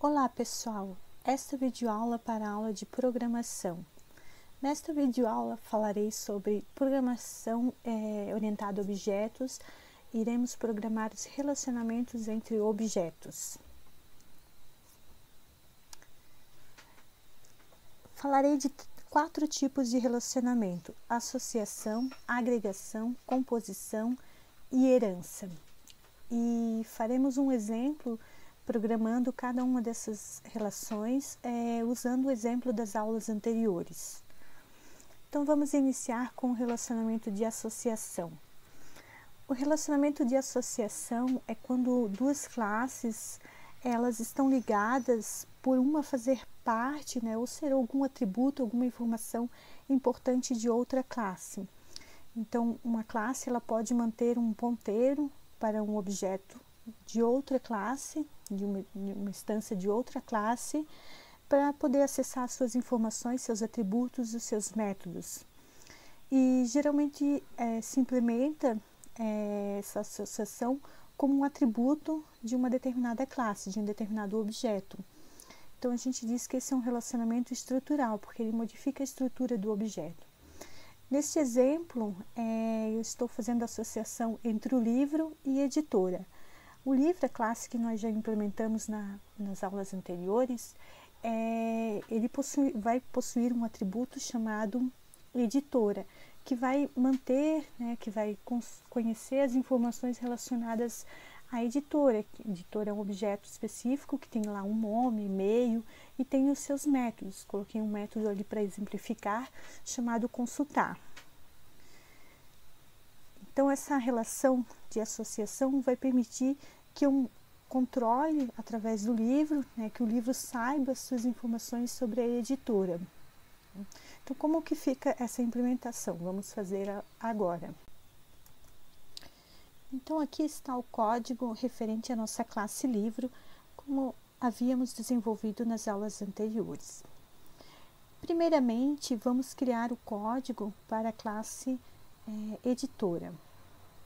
Olá pessoal, esta videoaula para a aula de programação. Nesta videoaula falarei sobre programação orientada a objetos. Iremos programar os relacionamentos entre objetos. Falarei de 4 tipos de relacionamento: associação, agregação, composição e herança. E faremos um exemplo programando cada uma dessas relações usando o exemplo das aulas anteriores. Então vamos iniciar com o relacionamento de associação. O relacionamento de associação é quando duas classes elas estão ligadas por uma fazer parte, ou ser algum atributo, alguma informação importante de outra classe. Então uma classe ela pode manter um ponteiro para um objeto de outra classe, de uma instância de outra classe, para poder acessar suas informações, seus atributos e seus métodos. E geralmente se implementa essa associação como um atributo de uma determinada classe, de um determinado objeto. Então a gente diz que esse é um relacionamento estrutural, porque ele modifica a estrutura do objeto. Neste exemplo, eu estou fazendo a associação entre o livro e editora. O livro, a classe que nós já implementamos nas aulas anteriores, ele vai possuir um atributo chamado editora, que vai manter, que vai conhecer as informações relacionadas à editora. A editora é um objeto específico que tem lá um nome, e-mail e tem os seus métodos. Coloquei um método ali para exemplificar, chamado consultar. Então, essa relação de associação vai permitir que eu controle, através do livro, que o livro saiba as suas informações sobre a editora. Então, como que fica essa implementação? Vamos fazer agora. Então, aqui está o código referente à nossa classe livro, como havíamos desenvolvido nas aulas anteriores. Primeiramente, vamos criar o código para a classe editora.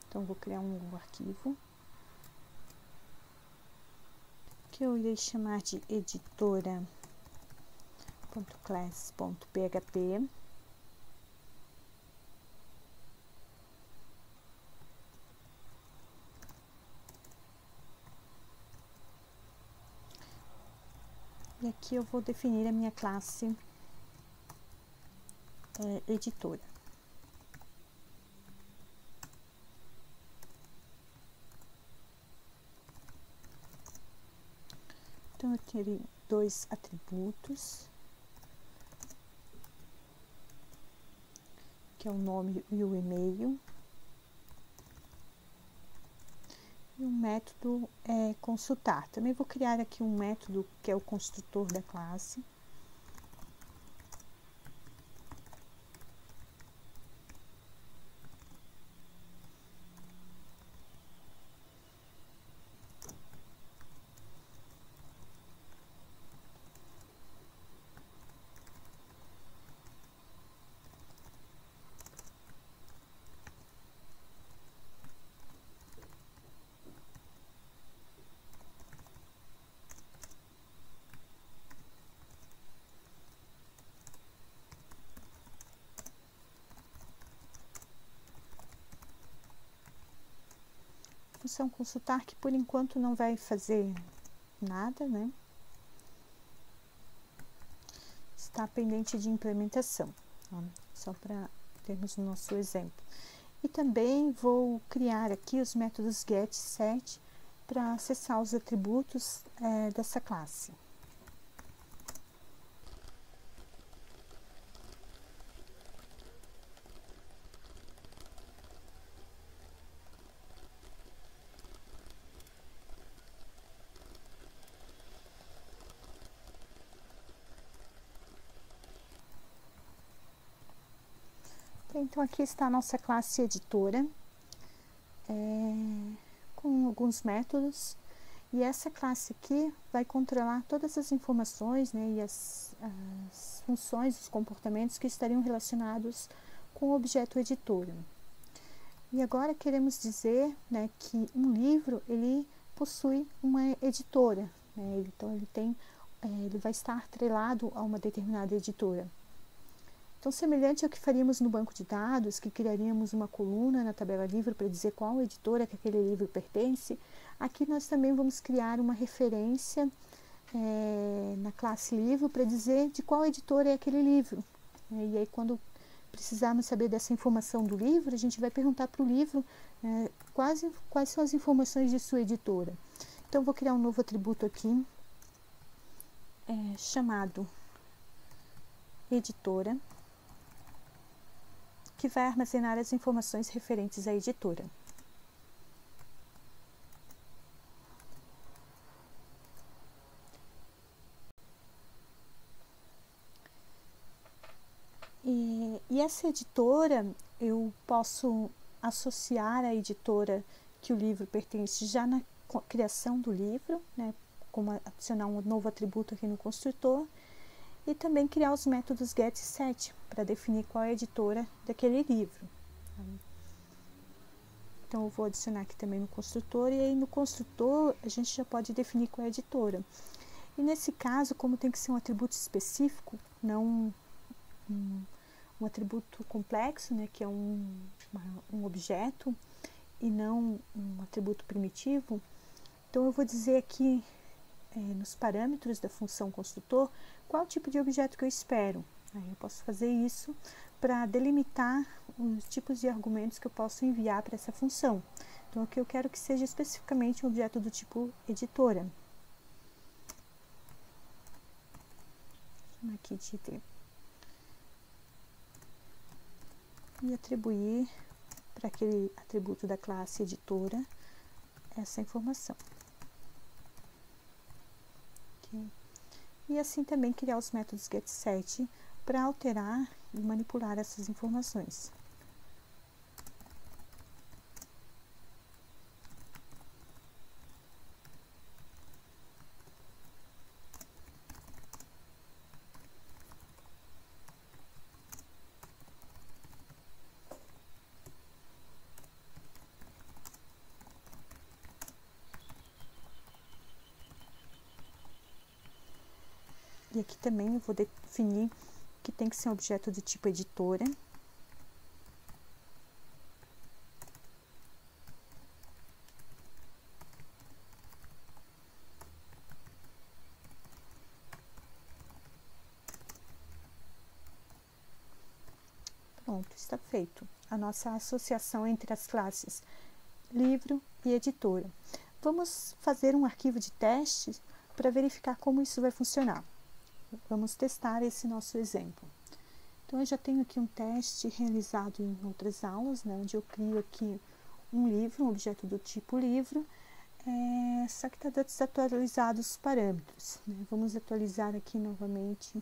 Então, vou criar um novo arquivo, que eu irei chamar de editora.class.php. E aqui eu vou definir a minha classe editora. Então, eu terei 2 atributos, que é o nome e o e-mail, e um método consultar. Também vou criar aqui um método que é o construtor da classe. Função consultar, que por enquanto não vai fazer nada, Está pendente de implementação, só para termos o nosso exemplo. E também vou criar aqui os métodos get e set para acessar os atributos dessa classe. Então, aqui está a nossa classe editora, com alguns métodos, e essa classe aqui vai controlar todas as informações, e as funções, os comportamentos que estariam relacionados com o objeto editora. E agora queremos dizer, que um livro, ele possui uma editora, né? Então ele vai estar atrelado a uma determinada editora. Então, semelhante ao que faríamos no banco de dados, que criaríamos uma coluna na tabela livro para dizer qual editora que aquele livro pertence, aqui nós também vamos criar uma referência na classe livro para dizer de qual editora é aquele livro. E aí, quando precisarmos saber dessa informação do livro, a gente vai perguntar para o livro quais são as informações de sua editora. Então, vou criar um novo atributo aqui, chamado editora, que vai armazenar as informações referentes à editora. E essa editora, eu posso associar a editora que o livro pertence já na criação do livro, né, como adicionar um novo atributo aqui no construtor, e também criar os métodos get e set para definir qual é a editora daquele livro. Então, eu vou adicionar aqui também no construtor, e aí no construtor a gente já pode definir qual é a editora. E nesse caso, como tem que ser um atributo específico, não um atributo complexo, né, que é um objeto, e não um atributo primitivo, então eu vou dizer aqui nos parâmetros da função construtor qual tipo de objeto que eu espero. Aí eu posso fazer isso para delimitar os tipos de argumentos que eu posso enviar para essa função. Então aqui eu quero que seja especificamente um objeto do tipo editora. Vou chamar aqui de item e atribuir para aquele atributo da classe editora essa informação. Okay. E assim também criar os métodos getSet para alterar e manipular essas informações. E aqui também eu vou definir que tem que ser um objeto do tipo editora. Pronto, está feito a nossa associação entre as classes livro e editora. Vamos fazer um arquivo de teste para verificar como isso vai funcionar. Vamos testar esse nosso exemplo. Então, eu já tenho aqui um teste realizado em outras aulas, né, onde eu crio aqui um livro, um objeto do tipo livro, só que está desatualizado os parâmetros, né? Vamos atualizar aqui novamente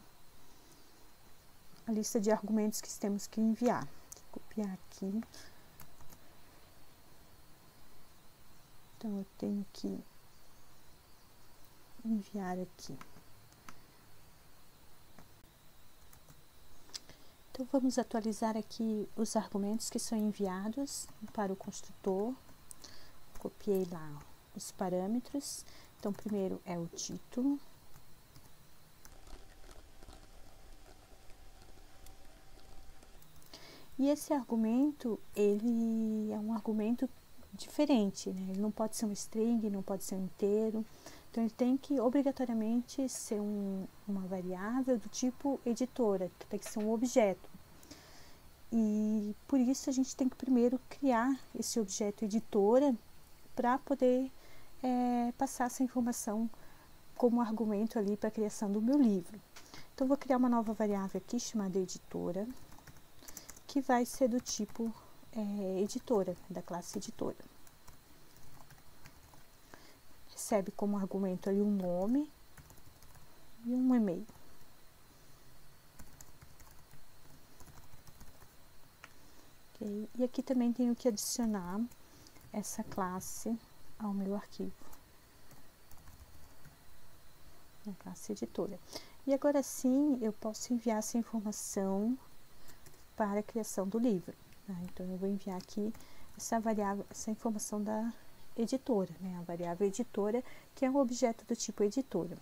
a lista de argumentos que temos que enviar. Vou copiar aqui. Então, eu tenho que enviar aqui. Então, vamos atualizar aqui os argumentos que são enviados para o construtor. Copiei lá os parâmetros. Então, primeiro é o título. E esse argumento, ele é um argumento diferente, né? Ele não pode ser um string, não pode ser um inteiro. Então, ele tem que obrigatoriamente ser uma variável do tipo editora, que tem que ser um objeto. E por isso a gente tem que primeiro criar esse objeto editora para poder passar essa informação como argumento ali para a criação do meu livro. Então, vou criar uma nova variável aqui chamada editora, que vai ser do tipo editora, da classe editora. Recebe como argumento ali um nome e um e-mail. Okay. E aqui também tenho que adicionar essa classe ao meu arquivo, na classe editora. E agora sim, eu posso enviar essa informação para a criação do livro. Tá? Então, eu vou enviar aqui essa variável, essa informação da editora, né? A variável editora, que é um objeto do tipo editora.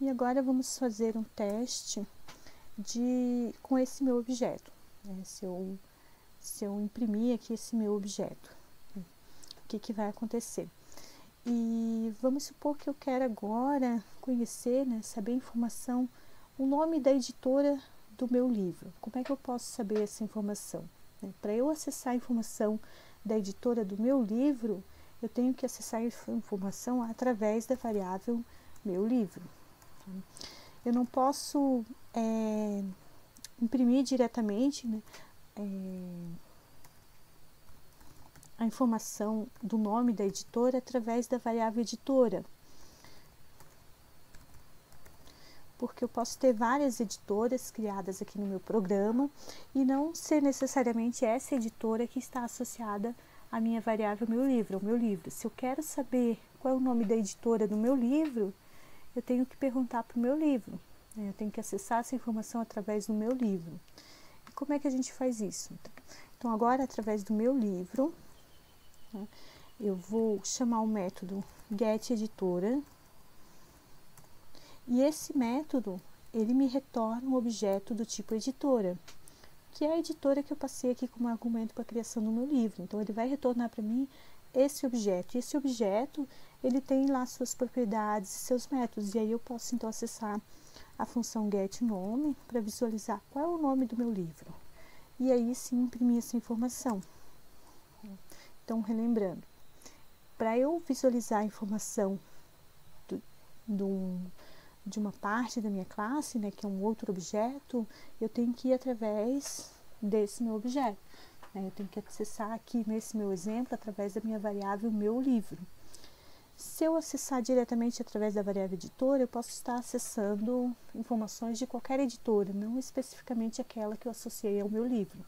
E agora vamos fazer um teste com esse meu objeto, né? Se eu imprimir aqui esse meu objeto, né? O que vai acontecer? E vamos supor que eu quero agora conhecer, né, saber a informação, o nome da editora do meu livro. Como é que eu posso saber essa informação? Para eu acessar a informação da editora do meu livro, eu tenho que acessar a informação através da variável meu livro. Eu não posso imprimir diretamente, né, a informação do nome da editora através da variável editora, porque eu posso ter várias editoras criadas aqui no meu programa e não ser necessariamente essa editora que está associada à minha variável meu livro, ao meu livro. Se eu quero saber qual é o nome da editora do meu livro, eu tenho que perguntar para o meu livro, né? Eu tenho que acessar essa informação através do meu livro. E como é que a gente faz isso? Então agora, através do meu livro, né, eu vou chamar o método getEditora. E esse método, ele me retorna um objeto do tipo editora, que é a editora que eu passei aqui como argumento para a criação do meu livro. Então, ele vai retornar para mim esse objeto. E esse objeto, ele tem lá suas propriedades e seus métodos. E aí eu posso, então, acessar a função getNome para visualizar qual é o nome do meu livro. E aí, sim, imprimir essa informação. Então, relembrando, para eu visualizar a informação de uma parte da minha classe, né, que é um outro objeto, eu tenho que ir através desse meu objeto, né? Eu tenho que acessar aqui nesse meu exemplo através da minha variável meu livro. Se eu acessar diretamente através da variável editora, eu posso estar acessando informações de qualquer editora, não especificamente aquela que eu associei ao meu livro.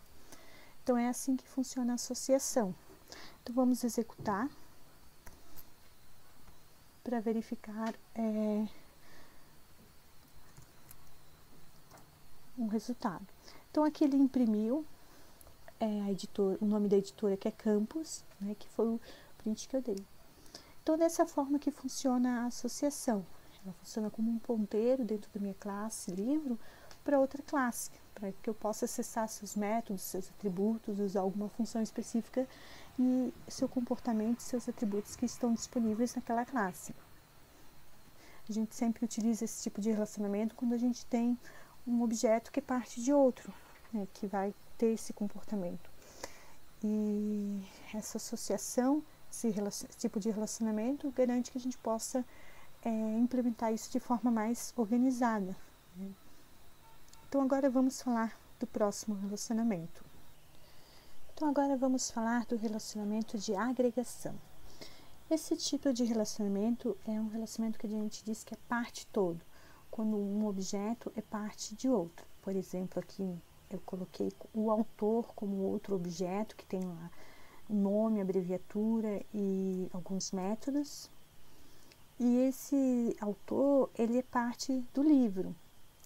Então é assim que funciona a associação. Então vamos executar para verificar um resultado. Então aqui ele imprimiu o nome da editora, que é Campus, né, que foi o print que eu dei. Então dessa forma que funciona a associação. Ela funciona como um ponteiro dentro da minha classe livro para outra classe, para que eu possa acessar seus métodos, seus atributos, usar alguma função específica e seu comportamento, seus atributos que estão disponíveis naquela classe. A gente sempre utiliza esse tipo de relacionamento quando a gente tem um objeto que parte de outro, né, que vai ter esse comportamento. E essa associação, esse tipo de relacionamento, garante que a gente possa implementar isso de forma mais organizada, né? Então agora vamos falar do próximo relacionamento. Então agora vamos falar do relacionamento de agregação. Esse tipo de relacionamento é um relacionamento que a gente diz que é parte todo, quando um objeto é parte de outro. Por exemplo, aqui eu coloquei o autor como outro objeto, que tem lá nome, abreviatura e alguns métodos. E esse autor, ele é parte do livro,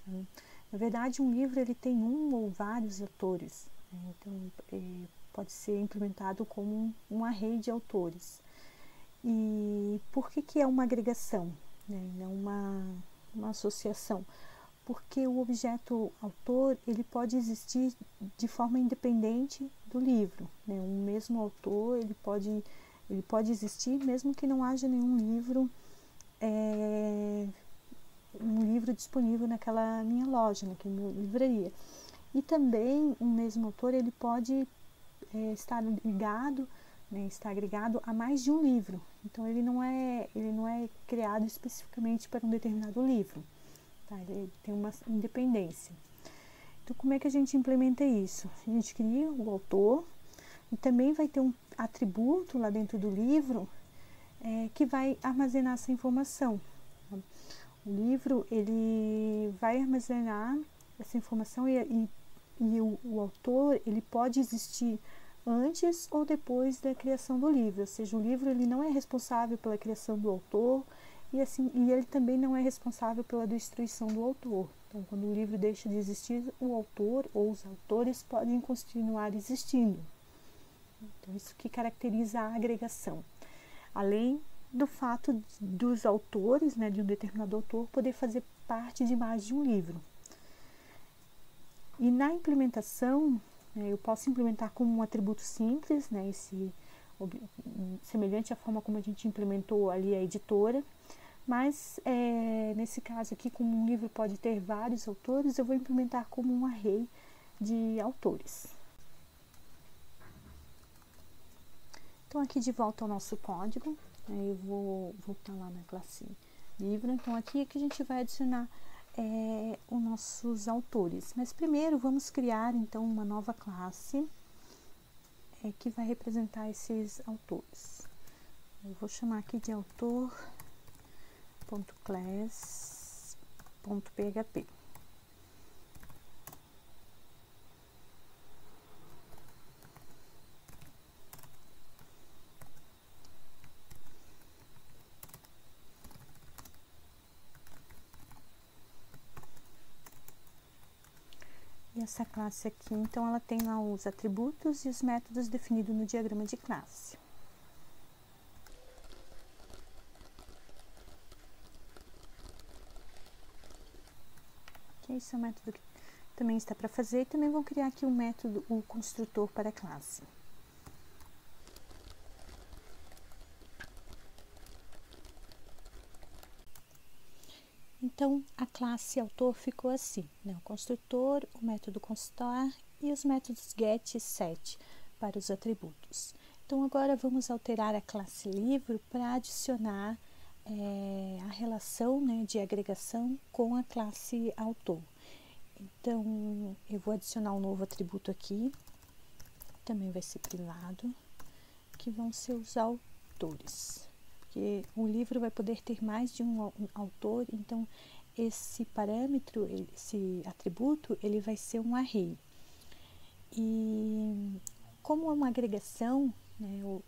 né? Na verdade, um livro ele tem um ou vários autores, né? Então pode ser implementado como um array de autores. E por que é uma agregação, né? Não uma associação? Porque o objeto autor ele pode existir de forma independente do livro, né? O mesmo autor ele pode existir mesmo que não haja nenhum livro disponível naquela minha loja, naquela minha livraria. E também o mesmo autor ele pode estar ligado, né, está agregado a mais de um livro. Então ele não é criado especificamente para um determinado livro, tá? Ele tem uma independência. Então como é que a gente implementa isso? A gente cria o autor e também vai ter um atributo lá dentro do livro que vai armazenar essa informação. O livro ele vai armazenar essa informação e o autor ele pode existir antes ou depois da criação do livro, ou seja, o livro ele não é responsável pela criação do autor e ele também não é responsável pela destruição do autor. Então, quando o livro deixa de existir, o autor ou os autores podem continuar existindo. Então, isso que caracteriza a agregação. além do fato dos autores, né, de um determinado autor, poder fazer parte de mais de um livro. E na implementação, eu posso implementar como um atributo simples, né, semelhante à forma como a gente implementou ali a editora, mas nesse caso aqui, como um livro pode ter vários autores, eu vou implementar como um array de autores. Então, aqui de volta ao nosso código, eu vou voltar lá na classe livro. Então, aqui é que a gente vai adicionar os nossos autores. Mas primeiro vamos criar então uma nova classe que vai representar esses autores. Eu vou chamar aqui de autor.class.php. E essa classe aqui, então, ela tem lá os atributos e os métodos definidos no diagrama de classe. Esse é o método que também está para fazer. E também vou criar aqui um método, o construtor para a classe. Então, a classe autor ficou assim, né? O construtor, o método constar e os métodos get e set para os atributos. Então, agora vamos alterar a classe livro para adicionar a relação, né, de agregação com a classe autor. Então, eu vou adicionar um novo atributo aqui, também vai ser privado, que vão ser os autores. Porque o livro vai poder ter mais de um autor, então esse parâmetro, esse atributo, ele vai ser um array. E como é uma agregação, né, o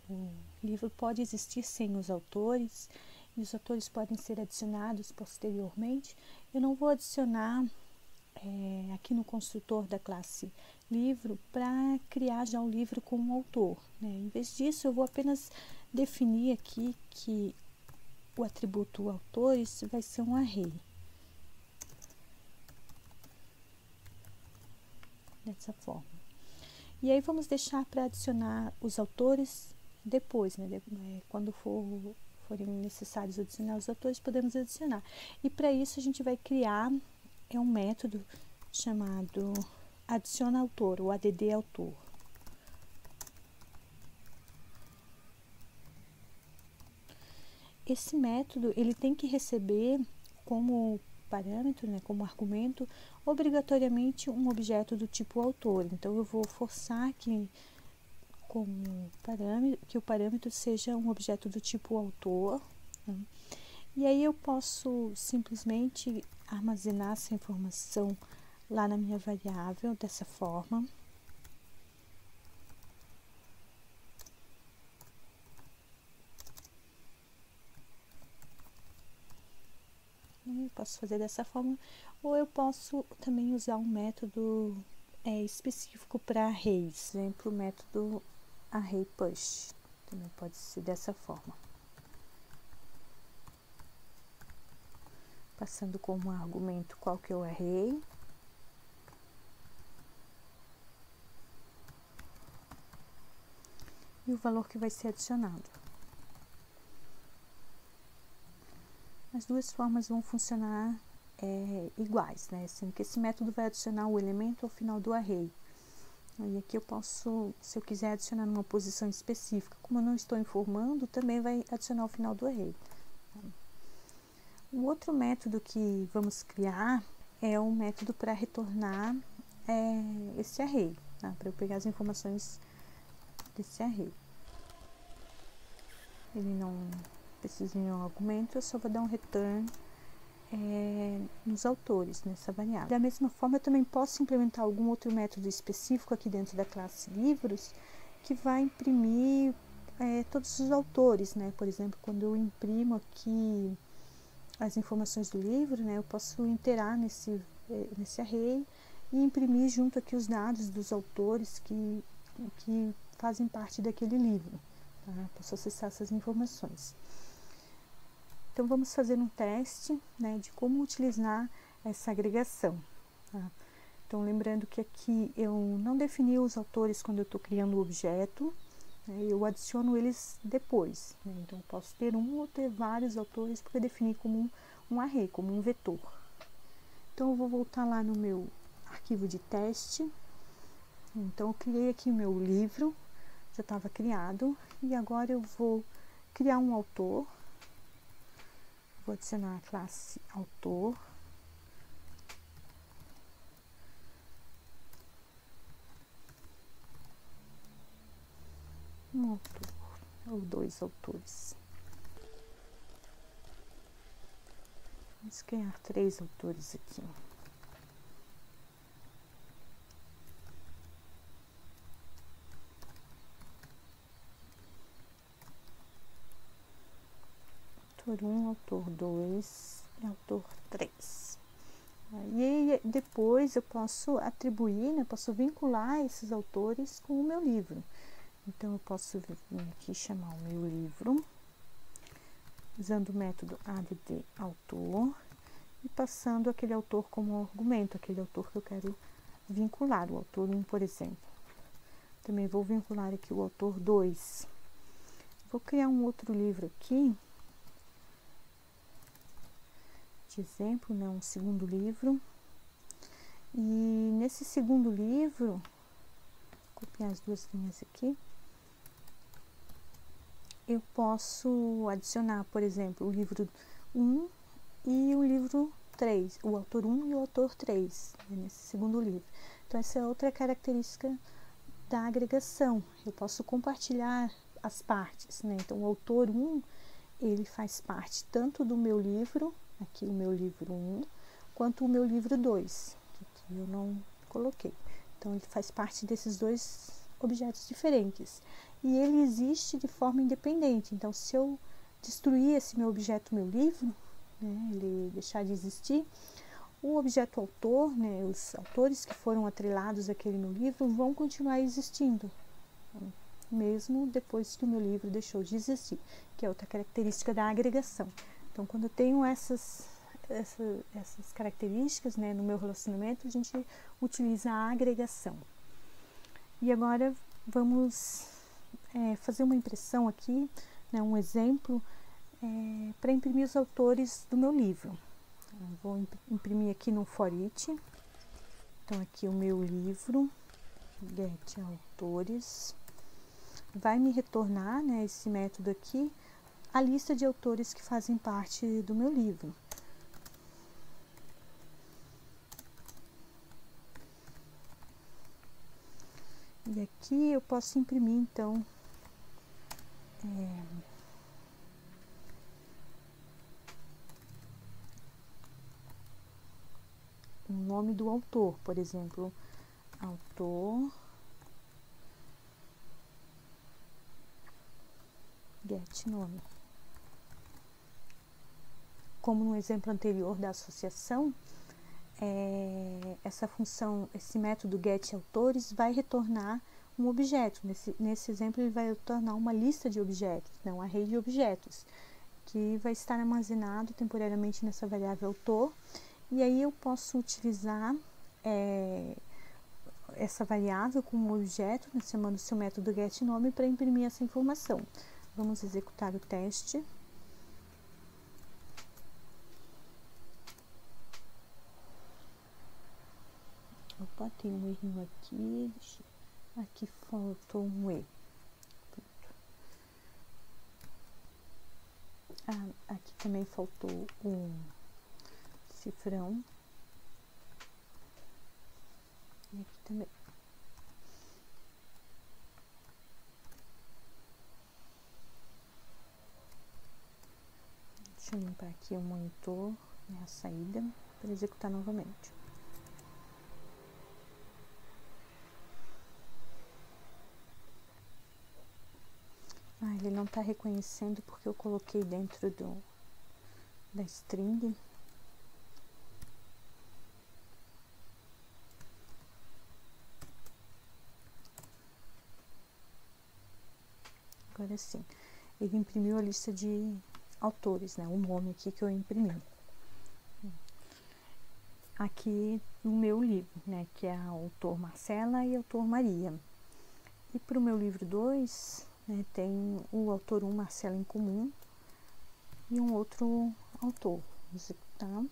livro pode existir sem os autores, e os autores podem ser adicionados posteriormente, eu não vou adicionar aqui no construtor da classe livro para criar já o livro com um autor, né? Em vez disso, eu vou apenas definir aqui que o atributo autores vai ser um array. Dessa forma. E aí vamos deixar para adicionar os autores depois, né? Quando forem necessários adicionar os autores, podemos adicionar. E para isso a gente vai criar um método chamado adiciona autor, o add autor. Esse método, ele tem que receber como parâmetro, né, como argumento, obrigatoriamente um objeto do tipo autor. Então, eu vou forçar que o parâmetro seja um objeto do tipo autor, né? E aí eu posso simplesmente armazenar essa informação lá na minha variável dessa forma. Eu posso fazer dessa forma, ou eu posso também usar um método específico para arrays, por exemplo, o método array push, também pode ser dessa forma. Passando como argumento qual que é o array. E o valor que vai ser adicionado. As duas formas vão funcionar iguais, né? Sendo que esse método vai adicionar o elemento ao final do array. E aqui eu posso, se eu quiser adicionar numa posição específica, como eu não estou informando, também vai adicionar ao final do array. O outro método que vamos criar é um método para retornar esse array, tá? Para eu pegar as informações desse array. Ele não precisa de nenhum argumento, eu só vou dar um return nos autores, nessa variável. Da mesma forma, eu também posso implementar algum outro método específico aqui dentro da classe livros, que vai imprimir todos os autores, né? Por exemplo, quando eu imprimo aqui as informações do livro, né, eu posso iterar nesse array e imprimir junto aqui os dados dos autores que fazem parte daquele livro. tá? Posso acessar essas informações. Então, vamos fazer um teste, né, de como utilizar essa agregação, tá? Então, lembrando que aqui eu não defini os autores quando eu estou criando o objeto, né, eu adiciono eles depois, né? Então, eu posso ter um ou ter vários autores, porque eu defini como um array, como um vetor. Então, eu vou voltar lá no meu arquivo de teste. Então, eu criei aqui o meu livro, já estava criado, e agora eu vou criar um autor. Vou adicionar a classe autor. Um autor, ou dois autores. Vamos criar 3 autores aqui. Autor 1, autor 2 e autor 3. E depois eu posso atribuir, né, posso vincular esses autores com o meu livro. Então, eu posso vir aqui chamar o meu livro, usando o método addAutor, e passando aquele autor como argumento, aquele autor que eu quero vincular, o autor 1, por exemplo. Também vou vincular aqui o autor 2. Vou criar um outro livro aqui, de exemplo, né, um segundo livro. E nesse segundo livro, vou copiar as 2 linhas aqui, eu posso adicionar, por exemplo, o livro 1 e o livro 3, o autor 1 e o autor 3, né, nesse segundo livro. Então, essa é outra característica da agregação. Eu posso compartilhar as partes, né? Então, o autor 1, ele faz parte tanto do meu livro, aqui o meu livro 1, quanto o meu livro 2, que aqui eu não coloquei. Então, ele faz parte desses 2 objetos diferentes. E ele existe de forma independente. Então, se eu destruir esse meu objeto, meu livro, né, ele deixar de existir, o objeto autor, né, os autores que foram atrelados àquele meu livro vão continuar existindo, mesmo depois que o meu livro deixou de existir, que é outra característica da agregação. Então, quando eu tenho essas características, né, no meu relacionamento, a gente utiliza a agregação. E agora vamos fazer uma impressão aqui, né, um exemplo, para imprimir os autores do meu livro. Eu vou imprimir aqui no for each. Então, aqui o meu livro, get autores, vai me retornar, né, esse método aqui, a lista de autores que fazem parte do meu livro. E aqui eu posso imprimir, então, o nome do autor, por exemplo, autor get nome. Como no exemplo anterior da associação, essa função, esse método get autores vai retornar um objeto. Nesse exemplo, ele vai retornar uma lista de objetos, né, um array de objetos, que vai estar armazenado temporariamente nessa variável autor. E aí eu posso utilizar essa variável como objeto, né, chamando seu método getNome, para imprimir essa informação. Vamos executar o teste. Opa, tem um errinho aqui. Aqui faltou um E. Aqui também faltou um cifrão. E aqui também. Deixa eu limpar aqui o monitor, né, a saída, para executar novamente. Ele não está reconhecendo porque eu coloquei dentro da string. Agora sim, ele imprimiu a lista de autores, né? O nome aqui que eu imprimi. Aqui no meu livro, né? Que é a autor Marcela e a autor Maria. E para o meu livro 2, né, tem o autor 1, Marcela em comum, e um outro autor, tá?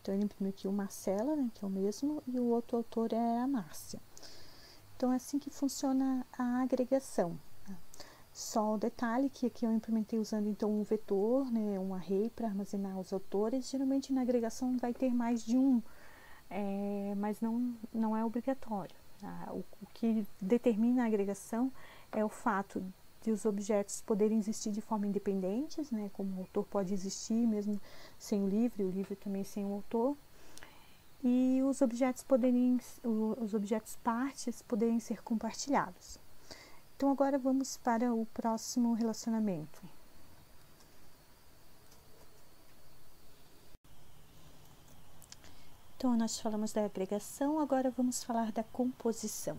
Então, ele imprimiu aqui o Marcela, né, que é o mesmo, e o outro autor é a Márcia. Então, é assim que funciona a agregação. Tá? Só o detalhe que aqui eu implementei usando, então, um vetor, né, um array para armazenar os autores. Geralmente, na agregação vai ter mais de um, mas não é obrigatório. Tá? O que determina a agregação é o fato de os objetos poderem existir de forma independente, né, como o autor pode existir mesmo sem o livro também sem o autor, e os objetos partes poderem ser compartilhados. Então, agora vamos para o próximo relacionamento. Então, nós falamos da agregação, agora vamos falar da composição.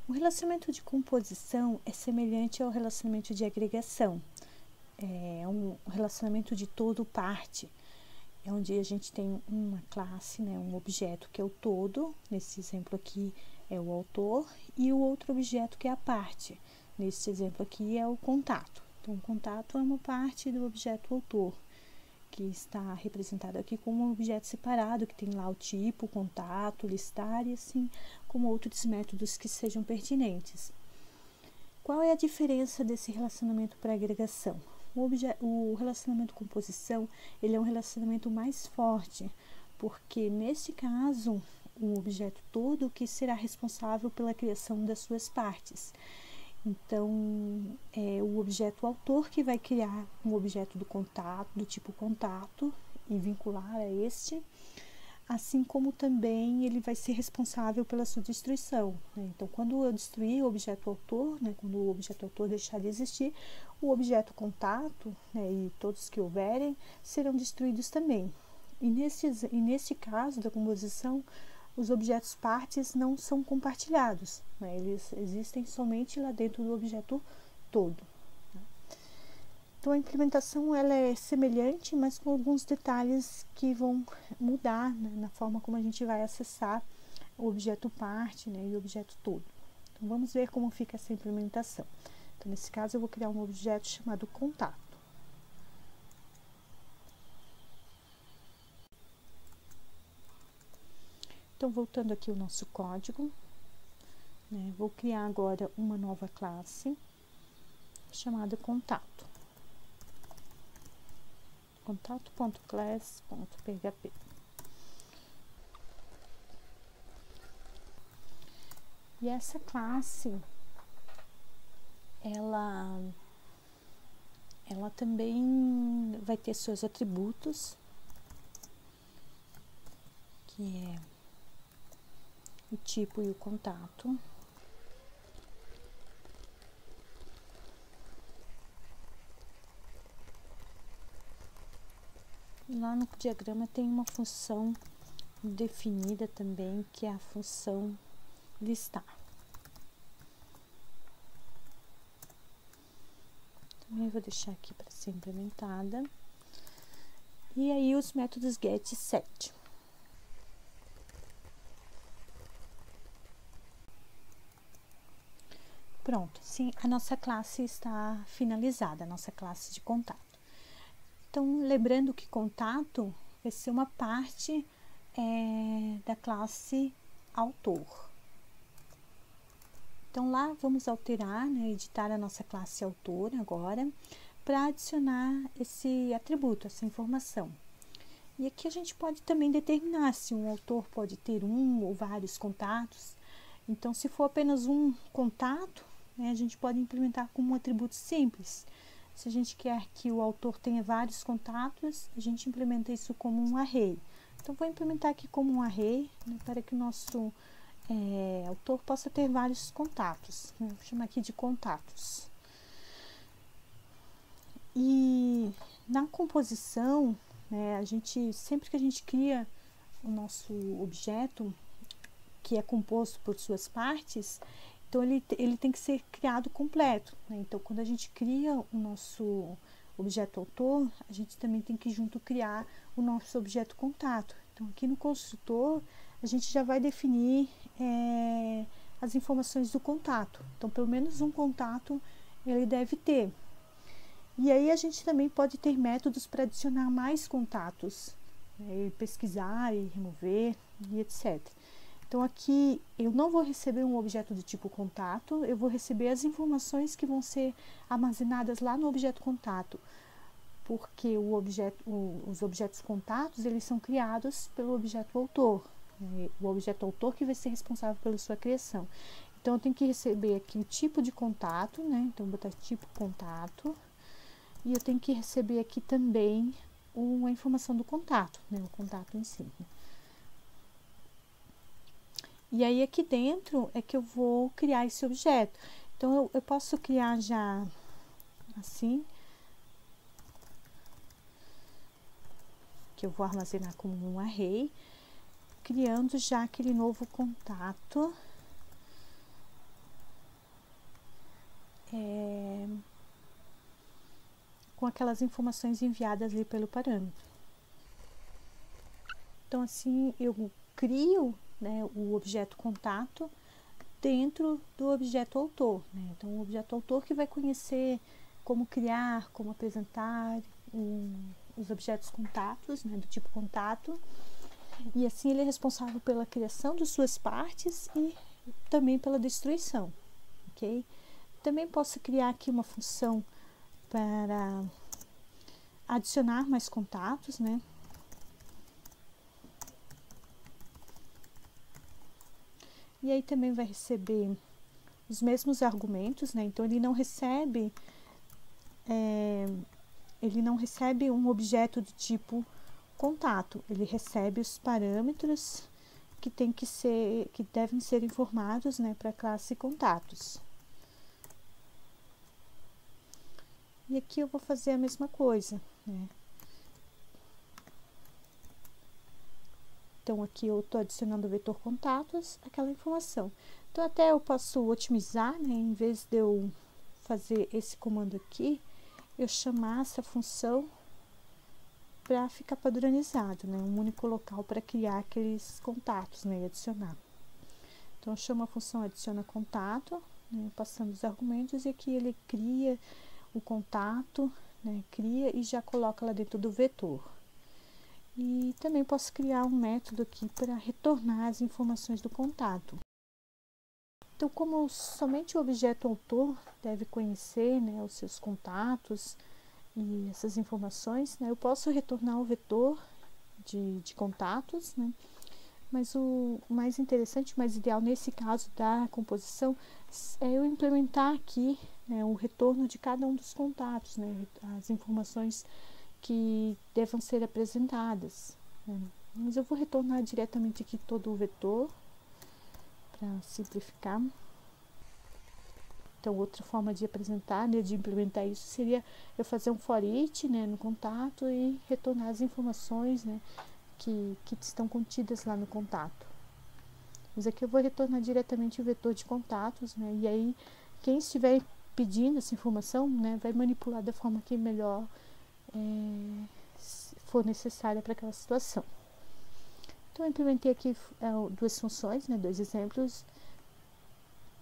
O relacionamento de composição é semelhante ao relacionamento de agregação. É um relacionamento de todo-parte, é onde a gente tem uma classe, né, um objeto que é o todo, nesse exemplo aqui é o autor, e o outro objeto que é a parte, nesse exemplo aqui é o contato. Então, o contato é uma parte do objeto autor, que está representado aqui como um objeto separado, que tem lá o tipo, o contato, listar e assim como outros métodos que sejam pertinentes. Qual é a diferença desse relacionamento para agregação? O relacionamento composição, ele é um relacionamento mais forte, porque nesse caso, o objeto todo que será responsável pela criação das suas partes. Então, é o objeto autor que vai criar um objeto do contato, do tipo contato, e vincular a este, assim como também ele vai ser responsável pela sua destruição, né? Então, quando eu destruir o objeto autor, né, quando o objeto autor deixar de existir, o objeto contato, né, e todos que houverem serão destruídos também. E nesse caso da composição, os objetos partes não são compartilhados, né? Eles existem somente lá dentro do objeto todo. Né? Então, a implementação ela é semelhante, mas com alguns detalhes que vão mudar, né, na forma como a gente vai acessar o objeto parte, né, e o objeto todo. Então, vamos ver como fica essa implementação. Então, nesse caso, eu vou criar um objeto chamado contato. Então, voltando aqui o nosso código, né, vou criar agora uma nova classe chamada contato. Contato.class.php. E essa classe, ela também vai ter seus atributos, que é o tipo e o contato. Lá no diagrama tem uma função definida também, que é a função listar. Também vou deixar aqui para ser implementada. E aí os métodos get e set. Pronto, sim, a nossa classe está finalizada, a nossa classe de contato. Então, lembrando que contato vai ser uma parte da classe autor. Então, lá vamos alterar, né, editar a nossa classe autor agora, para adicionar esse atributo, essa informação. E aqui a gente pode também determinar se um autor pode ter um ou vários contatos. Então, se for apenas um contato, né, a gente pode implementar como um atributo simples. Se a gente quer que o autor tenha vários contatos, a gente implementa isso como um array. Então, vou implementar aqui como um array, né, para que o nosso autor possa ter vários contatos. Né? Vou chamar aqui de contatos. E na composição, né, sempre que a gente cria o nosso objeto, que é composto por suas partes, Então, ele tem que ser criado completo, né? Então, quando a gente cria o nosso objeto autor, a gente também tem que junto criar o nosso objeto contato. Então, aqui no construtor, a gente já vai definir as informações do contato. Então, pelo menos um contato ele deve ter. E aí, a gente também pode ter métodos para adicionar mais contatos, né? Pesquisar e remover e etc. Então, aqui eu não vou receber um objeto do tipo contato, eu vou receber as informações que vão ser armazenadas lá no objeto contato, porque os objetos contatos, eles são criados pelo objeto autor, né? O objeto autor que vai ser responsável pela sua criação. Então, eu tenho que receber aqui o tipo de contato, né? Então, vou botar tipo contato, e eu tenho que receber aqui também uma informação do contato, né? O contato em si. E aí, aqui dentro é que eu vou criar esse objeto. Então, eu posso criar já assim, que eu vou armazenar como um array, criando já aquele novo contato. Com aquelas informações enviadas ali pelo parâmetro. Então, assim, eu crio, né, o objeto contato dentro do objeto autor, né? Então, o objeto autor que vai conhecer como criar, como apresentar os objetos contatos, né, do tipo contato, e assim ele é responsável pela criação de suas partes e também pela destruição, ok? Também posso criar aqui uma função para adicionar mais contatos, né? E aí também vai receber os mesmos argumentos, né? Então, ele não recebe um objeto do tipo contato, ele recebe os parâmetros que devem ser informados, né, para a classe contatos. E aqui eu vou fazer a mesma coisa, né? Então, aqui eu estou adicionando o vetor contatos, aquela informação. Então, até eu posso otimizar, né? Em vez de eu fazer esse comando aqui, eu chamar essa função para ficar padronizado, né? Um único local para criar aqueles contatos, né? E adicionar. Então, eu chamo a função adiciona contato, né? Passando os argumentos, e aqui ele cria o contato, né? Cria e já coloca lá dentro do vetor. E também posso criar um método aqui para retornar as informações do contato. Então, como somente o objeto autor deve conhecer, né, os seus contatos e essas informações, né, eu posso retornar o vetor de contatos, né, mas o mais interessante, o mais ideal nesse caso da composição é eu implementar aqui, né, o retorno de cada um dos contatos, né, as informações que devam ser apresentadas, né? Mas eu vou retornar diretamente aqui todo o vetor para simplificar. Então, outra forma de apresentar, né, de implementar isso, seria eu fazer um for each, né, no contato e retornar as informações, né, que estão contidas lá no contato. Mas aqui eu vou retornar diretamente o vetor de contatos, né, e aí quem estiver pedindo essa informação, né, vai manipular da forma que melhor for necessária para aquela situação. Então, eu implementei aqui duas funções, né, dois exemplos,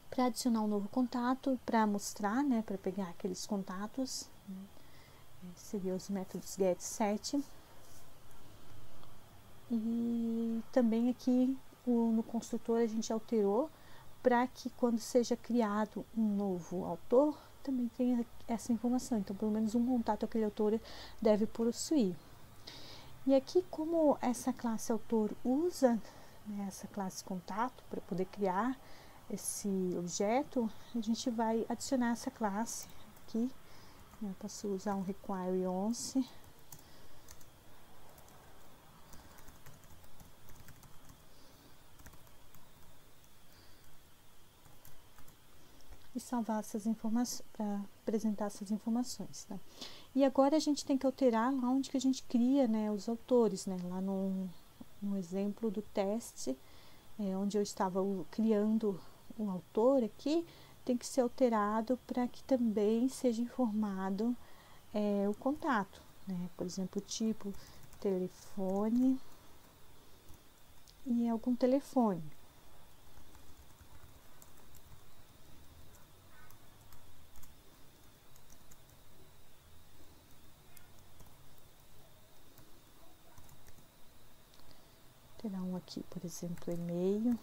para adicionar um novo contato, para mostrar, né, para pegar aqueles contatos, né, seria os métodos get, set. E também aqui no construtor a gente alterou para que quando seja criado um novo autor, também tenha essa informação. Então, pelo menos um contato aquele autor deve possuir. E aqui, como essa classe autor usa, né, essa classe contato para poder criar esse objeto, a gente vai adicionar essa classe aqui. Eu posso usar um require once. E salvar essas informações, para apresentar essas informações, tá? E agora a gente tem que alterar lá onde que a gente cria, né, os autores, né? Lá no exemplo do teste, onde eu estava criando o autor aqui, tem que ser alterado para que também seja informado o contato, né? Por exemplo, tipo telefone e algum telefone. Terá um aqui, por exemplo, e-mail.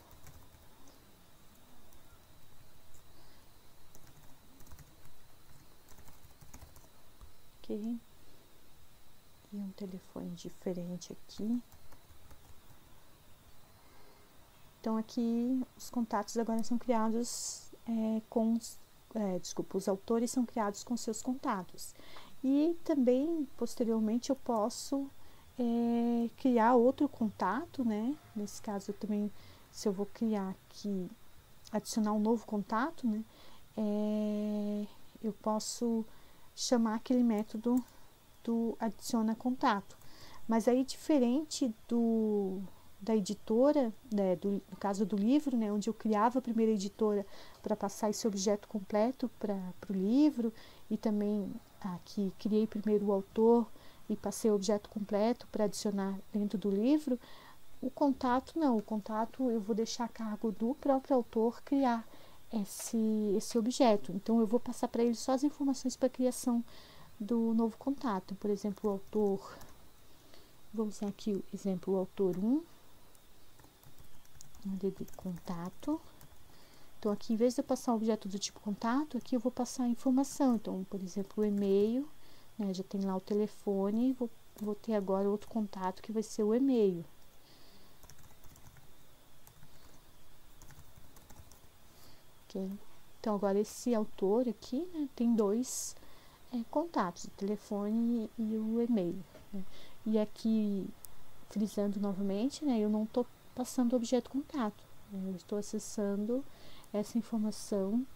Ok. E um telefone diferente aqui. Então, aqui os contatos agora são criados os autores são criados com seus contatos. E também, posteriormente, eu posso criar outro contato, né? Nesse caso, também, se eu vou criar aqui, adicionar um novo contato, né? Eu posso chamar aquele método do adiciona contato. Mas aí, diferente da editora, né, no caso do livro, né, onde eu criava a primeira editora para passar esse objeto completo para o livro, e também aqui criei primeiro o autor e passei o objeto completo para adicionar dentro do livro. O contato não, o contato eu vou deixar a cargo do próprio autor criar esse objeto. Então eu vou passar para ele só as informações para a criação do novo contato. Por exemplo, o autor, vou usar aqui o exemplo, o autor 1, de contato. Então aqui, em vez de eu passar o objeto do tipo contato, aqui eu vou passar a informação. Então, por exemplo, o e-mail, né, já tem lá o telefone, vou ter agora outro contato que vai ser o e-mail. Ok? Então agora esse autor aqui, né, tem dois contatos, o telefone e o e-mail, né? E aqui, frisando novamente, né, eu não estou passando o objeto contato, né, eu estou acessando essa informação,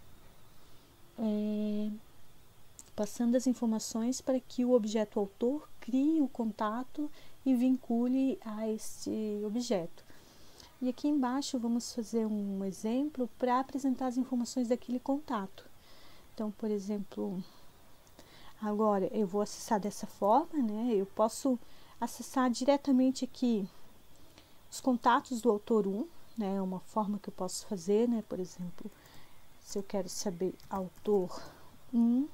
passando as informações para que o objeto autor crie o contato e vincule a este objeto. E aqui embaixo vamos fazer um exemplo para apresentar as informações daquele contato. Então, por exemplo, agora eu vou acessar dessa forma, né? Eu posso acessar diretamente aqui os contatos do autor 1, né? Uma forma que eu posso fazer, né? Por exemplo, se eu quero saber autor 1,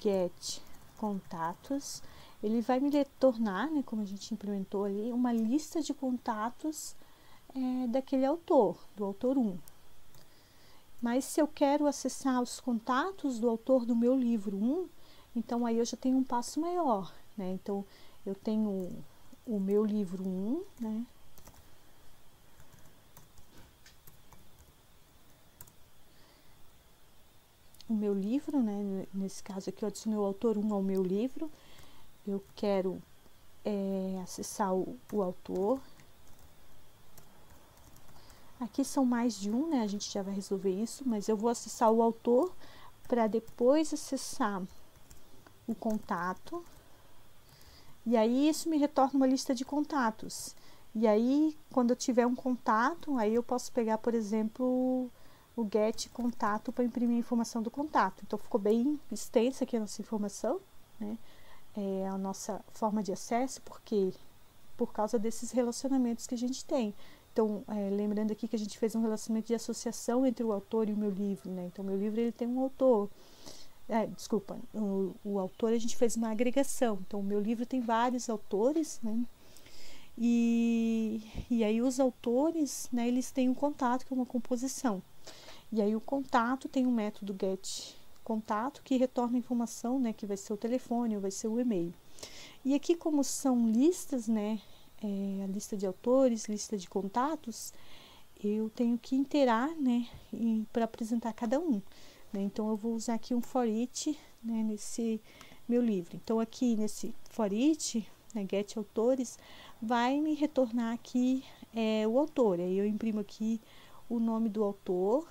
get contatos, ele vai me retornar, né? Como a gente implementou ali, uma lista de contatos daquele autor, do autor 1. Mas se eu quero acessar os contatos do autor do meu livro 1, então aí eu já tenho um passo maior, né? Então eu tenho o meu livro 1, né? O meu livro, né? Nesse caso aqui eu adicionei o autor 1 ao meu livro. Eu quero acessar o autor. Aqui são mais de um, né? A gente já vai resolver isso, mas eu vou acessar o autor para depois acessar o contato. E aí isso me retorna uma lista de contatos. E aí, quando eu tiver um contato, aí eu posso pegar, por exemplo, o get contato para imprimir a informação do contato. Então ficou bem extensa aqui a nossa informação, né? A nossa forma de acesso, porque por causa desses relacionamentos que a gente tem. Então, lembrando aqui que a gente fez um relacionamento de associação entre o autor e o meu livro, né? Então, meu livro ele tem um autor. O autor a gente fez uma agregação. Então, o meu livro tem vários autores, né? E aí os autores, né, eles têm um contato, que é uma composição. E aí o contato tem um método get contato que retorna a informação, né, que vai ser o telefone ou vai ser o e-mail. E aqui, como são listas, né, a lista de autores, lista de contatos, eu tenho que interar, né, para apresentar cada um, né? Então eu vou usar aqui um for each, né, nesse meu livro. Então aqui nesse for each, né, get autores, vai me retornar aqui o autor. Aí eu imprimo aqui o nome do autor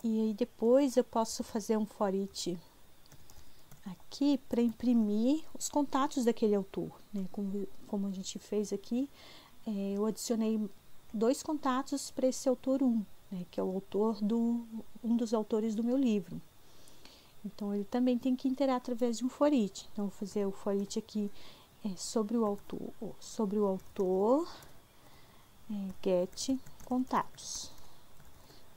e aí depois eu posso fazer um for each aqui para imprimir os contatos daquele autor, né? Como a gente fez aqui, eu adicionei 2 contatos para esse autor 1, né, que é o autor um dos autores do meu livro. Então, ele também tem que interar através de um for each. Então, vou fazer o for each aqui sobre o autor, get contatos.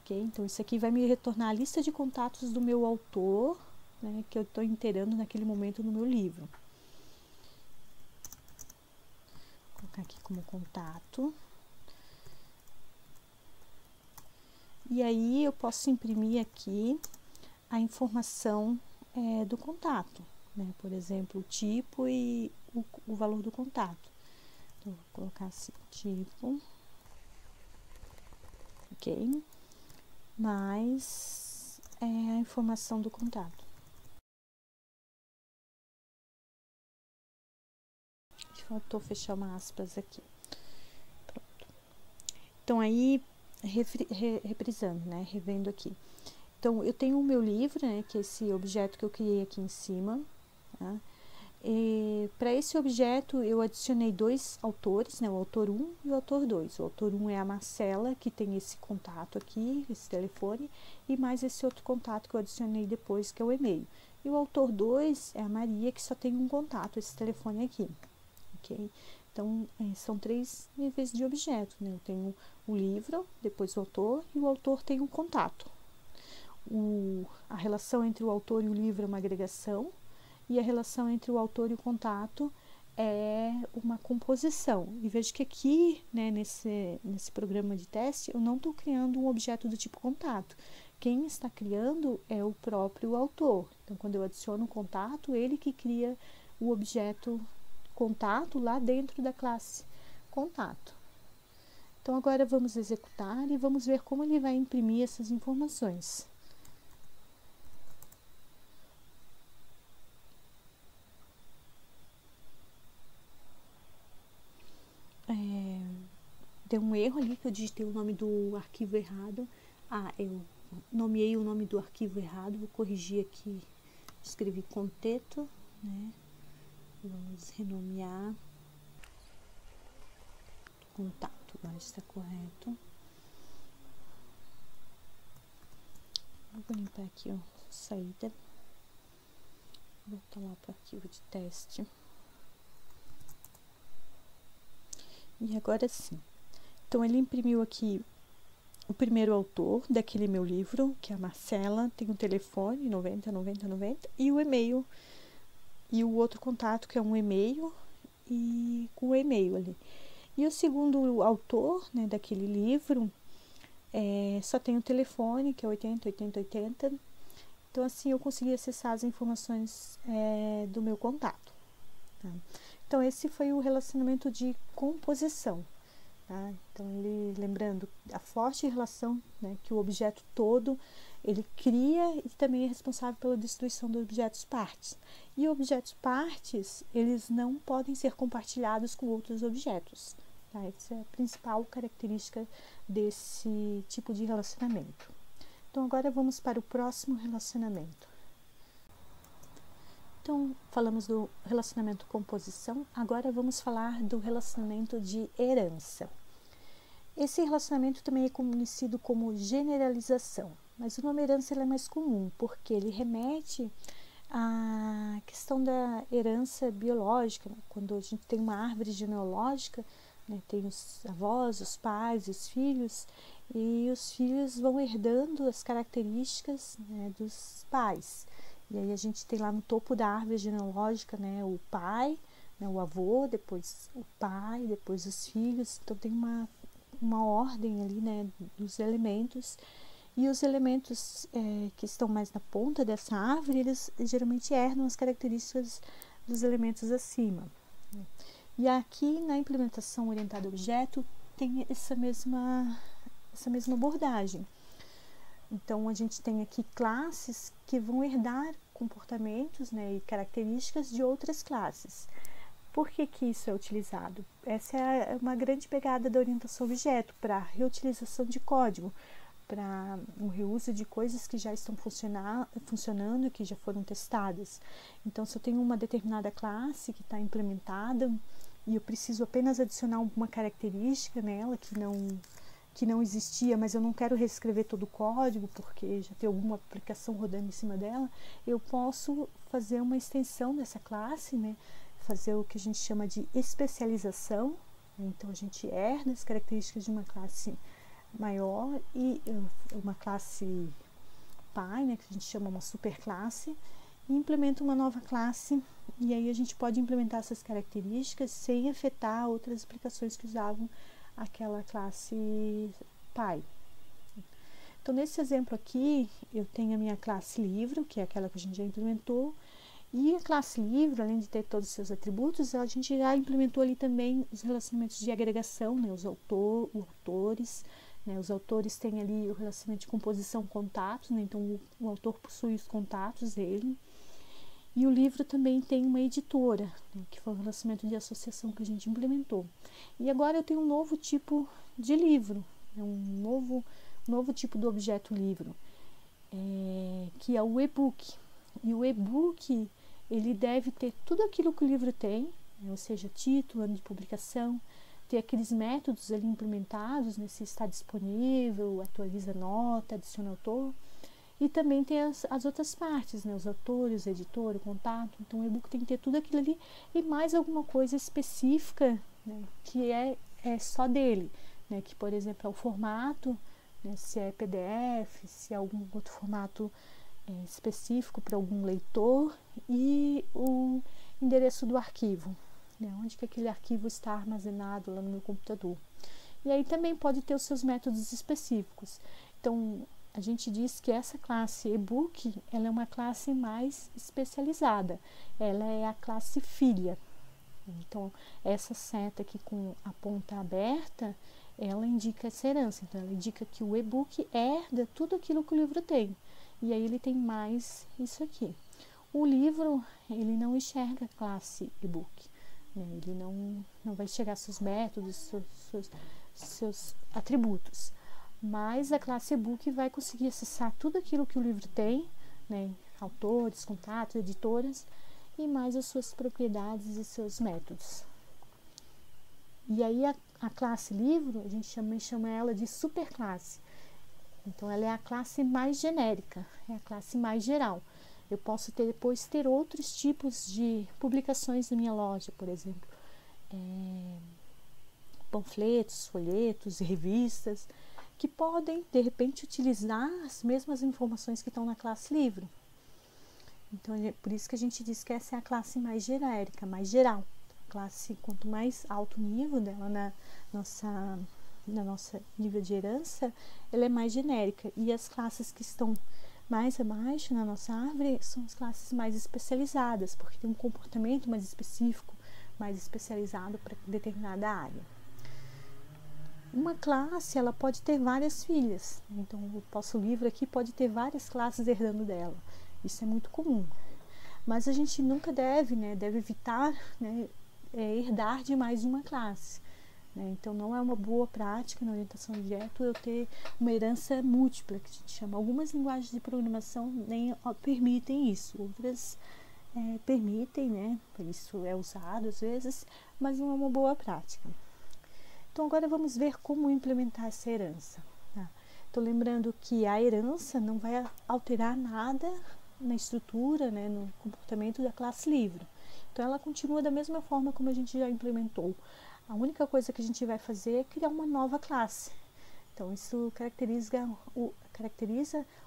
Ok? Então, isso aqui vai me retornar a lista de contatos do meu autor, né, que eu estou inteirando naquele momento no meu livro. Vou colocar aqui como contato. E aí, eu posso imprimir aqui a informação do contato, né? Por exemplo, o tipo e o valor do contato. Então, vou colocar assim, tipo, ok? Mais a informação do contato. Faltou fechar uma aspas aqui. Pronto. Então, aí, reprisando, né? Revendo aqui. Então, eu tenho o meu livro, né, que é esse objeto que eu criei aqui em cima. Tá? Para esse objeto, eu adicionei dois autores, né, o autor 1 e o autor 2. O autor 1 é a Marcela, que tem esse contato aqui, esse telefone, e mais esse outro contato que eu adicionei depois, que é o e-mail. E o autor 2 é a Maria, que só tem um contato, esse telefone aqui. Ok? Então, são 3 níveis de objeto, né? Eu tenho o livro, depois o autor, e o autor tem um contato. A relação entre o autor e o livro é uma agregação, e a relação entre o autor e o contato é uma composição. E veja que aqui, né, nesse programa de teste, eu não estou criando um objeto do tipo contato. Quem está criando é o próprio autor. Então, quando eu adiciono um contato, ele que cria o objeto contato lá dentro da classe contato. Então, agora vamos executar e vamos ver como ele vai imprimir essas informações. Deu um erro ali que eu digitei o nome do arquivo errado. Eu nomeei o nome do arquivo errado, vou corrigir aqui, escrevi conteto, né? Vamos renomear. Contato, agora está correto. Vou limpar aqui, ó, saída. Voltar lá para o arquivo de teste. E agora sim. Então, ele imprimiu aqui o primeiro autor daquele meu livro, que é a Marcela, tem um telefone 90 90 90 e o e-mail, e o outro contato que é um e-mail e com o e-mail ali. E o segundo autor, né, daquele livro, só tem o telefone, que é 80 80 80. Então, assim, eu consegui acessar as informações do meu contato. Tá? Então, esse foi o relacionamento de composição. Tá? Então, lembrando a forte relação, né, que o objeto todo ele cria e também é responsável pela destruição dos objetos partes. E objetos partes, eles não podem ser compartilhados com outros objetos. Tá? Essa é a principal característica desse tipo de relacionamento. Então, agora vamos para o próximo relacionamento. Então, falamos do relacionamento composição, agora vamos falar do relacionamento de herança. Esse relacionamento também é conhecido como generalização, mas o nome herança é mais comum, porque ele remete à questão da herança biológica, né? Quando a gente tem uma árvore genealógica, né, tem os avós, os pais, os filhos, e os filhos vão herdando as características, né, dos pais. E aí a gente tem lá no topo da árvore genealógica, né, o pai, né, o avô, depois o pai, depois os filhos. Então tem uma ordem ali, né, dos elementos. E os elementos que estão mais na ponta dessa árvore, eles geralmente herdam as características dos elementos acima. E aqui na implementação orientada a objeto tem essa mesma abordagem. Então, a gente tem aqui classes que vão herdar comportamentos, né, e características de outras classes. Por que isso é utilizado? Essa é uma grande pegada da orientação a objeto, para reutilização de código, para o reuso de coisas que já estão funcionando, que já foram testadas. Então, se eu tenho uma determinada classe que está implementada e eu preciso apenas adicionar uma característica nela que que não existia, mas eu não quero reescrever todo o código, porque já tem alguma aplicação rodando em cima dela, eu posso fazer uma extensão dessa classe, né? Fazer o que a gente chama de especialização. Então, a gente herda as características de uma classe maior e uma classe pai, né, que a gente chama uma superclasse, e implementa uma nova classe, e aí a gente pode implementar essas características sem afetar outras aplicações que usavam aquela classe pai. Então, nesse exemplo aqui, eu tenho a minha classe livro, que é aquela que a gente já implementou, e a classe livro, além de ter todos os seus atributos, a gente já implementou ali também os relacionamentos de agregação, né, os autores, né, os autores têm ali o relacionamento de composição contatos, né, então o autor possui os contatos dele. E o livro também tem uma editora, né, que foi o relacionamento de associação que a gente implementou. E agora eu tenho um novo tipo de livro, né, um novo tipo do objeto livro, que é o e-book. E o e-book, ele deve ter tudo aquilo que o livro tem, né, ou seja, título, ano de publicação, ter aqueles métodos ali implementados, né, se está disponível, atualiza nota, adiciona autor, e também tem as outras partes, né, os autores, o editor, o contato. Então o e-book tem que ter tudo aquilo ali e mais alguma coisa específica, né, que é só dele, né, que por exemplo é o formato, né, se é PDF, se é algum outro formato específico para algum leitor, e o endereço do arquivo, né, onde que aquele arquivo está armazenado lá no meu computador. E aí também pode ter os seus métodos específicos. Então, a gente diz que essa classe e-book, ela é uma classe mais especializada, ela é a classe filha. Então, essa seta aqui com a ponta aberta, ela indica essa herança, então ela indica que o e-book herda tudo aquilo que o livro tem, e aí ele tem mais isso aqui. O livro, ele não enxerga a classe e-book, né? Ele não vai enxergar seus métodos, seus atributos, mas a classe e-book vai conseguir acessar tudo aquilo que o livro tem, né? Autores, contatos, editoras, e mais as suas propriedades e seus métodos. E aí a classe livro, a gente chama ela de superclasse. Então ela é a classe mais genérica, é a classe mais geral. Eu posso depois ter outros tipos de publicações na minha loja, por exemplo, panfletos, folhetos, revistas, que podem, de repente, utilizar as mesmas informações que estão na classe livro. Então, é por isso que a gente diz que essa é a classe mais genérica, mais geral. A classe, quanto mais alto o nível dela na nossa nível de herança, ela é mais genérica. E as classes que estão mais abaixo na nossa árvore são as classes mais especializadas, porque tem um comportamento mais específico, mais especializado para determinada área. Uma classe, ela pode ter várias filhas, então o nosso livro aqui pode ter várias classes herdando dela, isso é muito comum, mas a gente nunca deve evitar, herdar de mais de uma classe, né? Então não é uma boa prática na orientação a objeto eu ter uma herança múltipla, que a gente chama. Algumas linguagens de programação nem permitem isso, outras permitem, né? Isso é usado às vezes, mas não é uma boa prática. Então agora vamos ver como implementar essa herança. Tá? Então lembrando que a herança não vai alterar nada na estrutura, né, no comportamento da classe livro. Então ela continua da mesma forma como a gente já implementou. A única coisa que a gente vai fazer é criar uma nova classe. Então isso caracteriza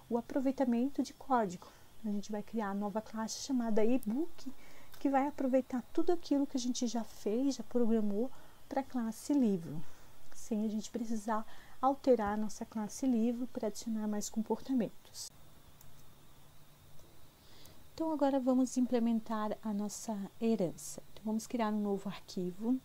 o aproveitamento de código. A gente vai criar a nova classe chamada e-book, que vai aproveitar tudo aquilo que a gente já fez, já programou para a classe livro, sem a gente precisar alterar a nossa classe livro para adicionar mais comportamentos. Então agora vamos implementar a nossa herança. Então, vamos criar um novo arquivo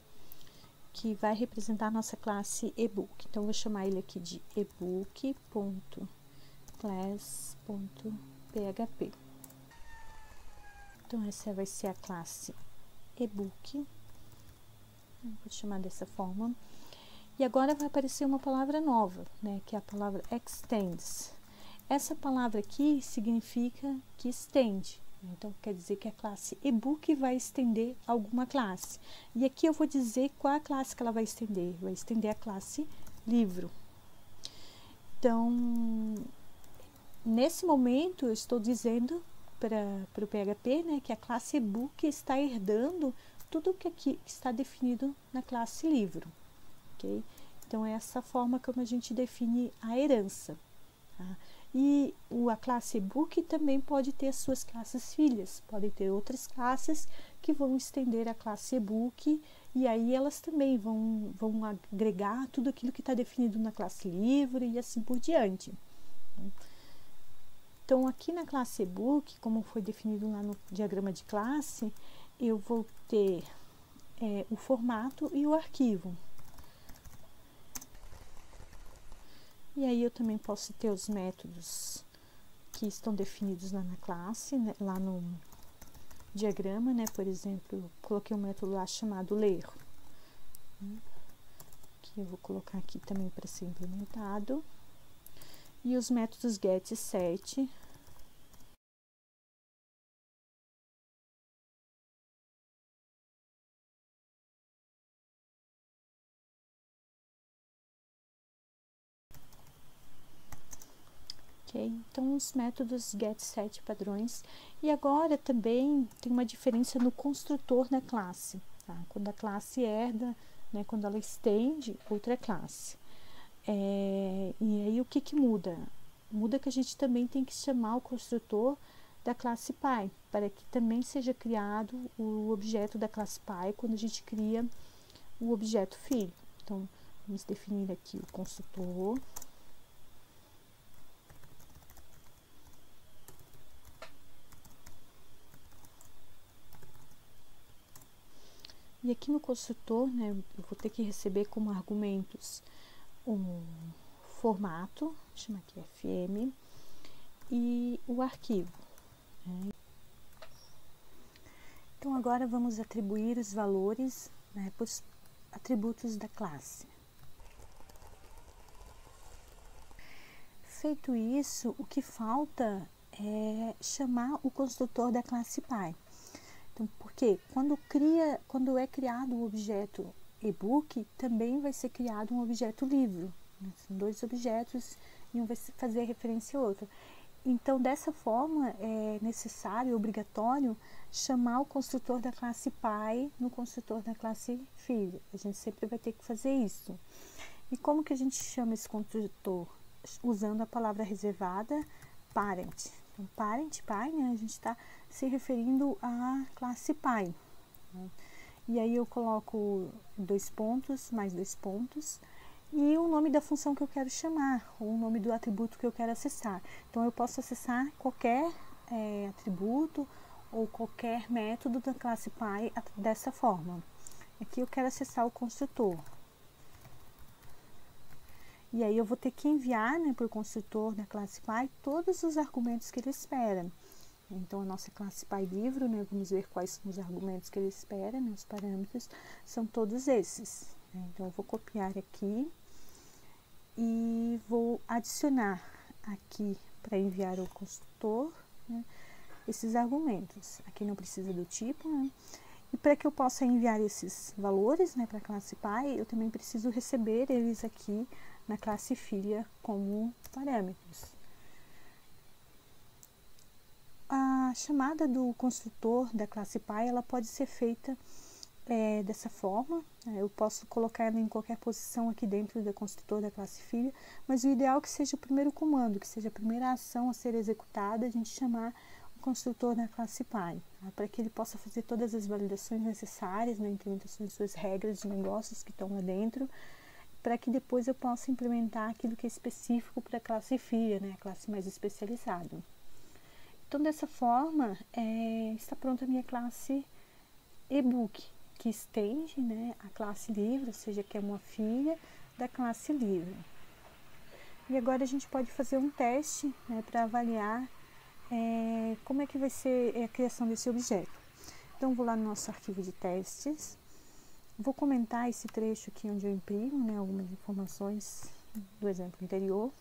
que vai representar a nossa classe e-book. Então vou chamar ele aqui de ebook.class.php. Então essa vai ser a classe e-book. Vou chamar dessa forma. E agora vai aparecer uma palavra nova, né, que é a palavra extends. Essa palavra aqui significa que estende. Então, quer dizer que a classe e-book vai estender alguma classe. E aqui eu vou dizer qual a classe que ela vai estender. Vai estender a classe livro. Então, nesse momento, eu estou dizendo para o PHP, né, que a classe e-book está herdando tudo que aqui está definido na classe livro, ok? Então, é essa forma como a gente define a herança. Tá? E a classe e-book também pode ter suas classes filhas, podem ter outras classes que vão estender a classe e-book, e aí elas também vão agregar tudo aquilo que está definido na classe livro e assim por diante. Então, aqui na classe e-book, como foi definido lá no diagrama de classe, eu vou ter o formato e o arquivo. E aí eu também posso ter os métodos que estão definidos lá na classe, né, lá no diagrama, né? Por exemplo, eu coloquei um método lá chamado ler, que eu vou colocar aqui também para ser implementado. E os métodos get e set. Ok, então os métodos get, set, padrões. E agora também tem uma diferença no construtor da classe, tá? Quando a classe herda, né, quando ela estende outra classe. E aí o que muda? Muda que a gente também tem que chamar o construtor da classe pai, para que também seja criado o objeto da classe pai quando a gente cria o objeto filho. Então, vamos definir aqui o construtor. E aqui no construtor, né, eu vou ter que receber como argumentos um formato, vou chamar aqui FM, e o arquivo. Né? Então, agora vamos atribuir os valores, né, para os atributos da classe. Feito isso, o que falta é chamar o construtor da classe pai. Então, porque quando é criado o objeto e-book, também vai ser criado um objeto livro. Né? São dois objetos e um vai fazer referência ao outro. Então, dessa forma, é necessário, obrigatório, chamar o construtor da classe pai no construtor da classe filho. A gente sempre vai ter que fazer isso. E como que a gente chama esse construtor? Usando a palavra reservada, parent. Então, parent, pai, né? A gente está se referindo à classe pai. Né? E aí eu coloco 2 pontos, mais 2 pontos, e o nome da função que eu quero chamar, ou o nome do atributo que eu quero acessar. Então, eu posso acessar qualquer atributo ou qualquer método da classe pai dessa forma. Aqui eu quero acessar o construtor. E aí eu vou ter que enviar, né, para o construtor da classe pai todos os argumentos que ele espera. Então, a nossa classe pai livro, né, vamos ver quais são os argumentos que ele espera, né, os parâmetros, são todos esses. Né? Então, eu vou copiar aqui e vou adicionar aqui para enviar ao construtor, né, esses argumentos. Aqui não precisa do tipo, né? E para que eu possa enviar esses valores, né, para a classe pai, eu também preciso receber eles aqui na classe filha como parâmetros. A chamada do construtor da classe pai, ela pode ser feita dessa forma. Eu posso colocar ela em qualquer posição aqui dentro do construtor da classe filha, mas o ideal é que seja o primeiro comando, que seja a primeira ação a ser executada, a gente chamar o construtor da classe pai, tá? Para que ele possa fazer todas as validações necessárias, né, implementações de suas regras de negócios que estão lá dentro, para que depois eu possa implementar aquilo que é específico para a classe filha, né, a classe mais especializada. Então, dessa forma, está pronta a minha classe e-book, que estende, né, a classe livro, ou seja, que é uma filha da classe livro. E agora a gente pode fazer um teste, né, para avaliar como é que vai ser a criação desse objeto. Então, vou lá no nosso arquivo de testes, vou comentar esse trecho aqui onde eu imprimo, né, algumas informações do exemplo anterior.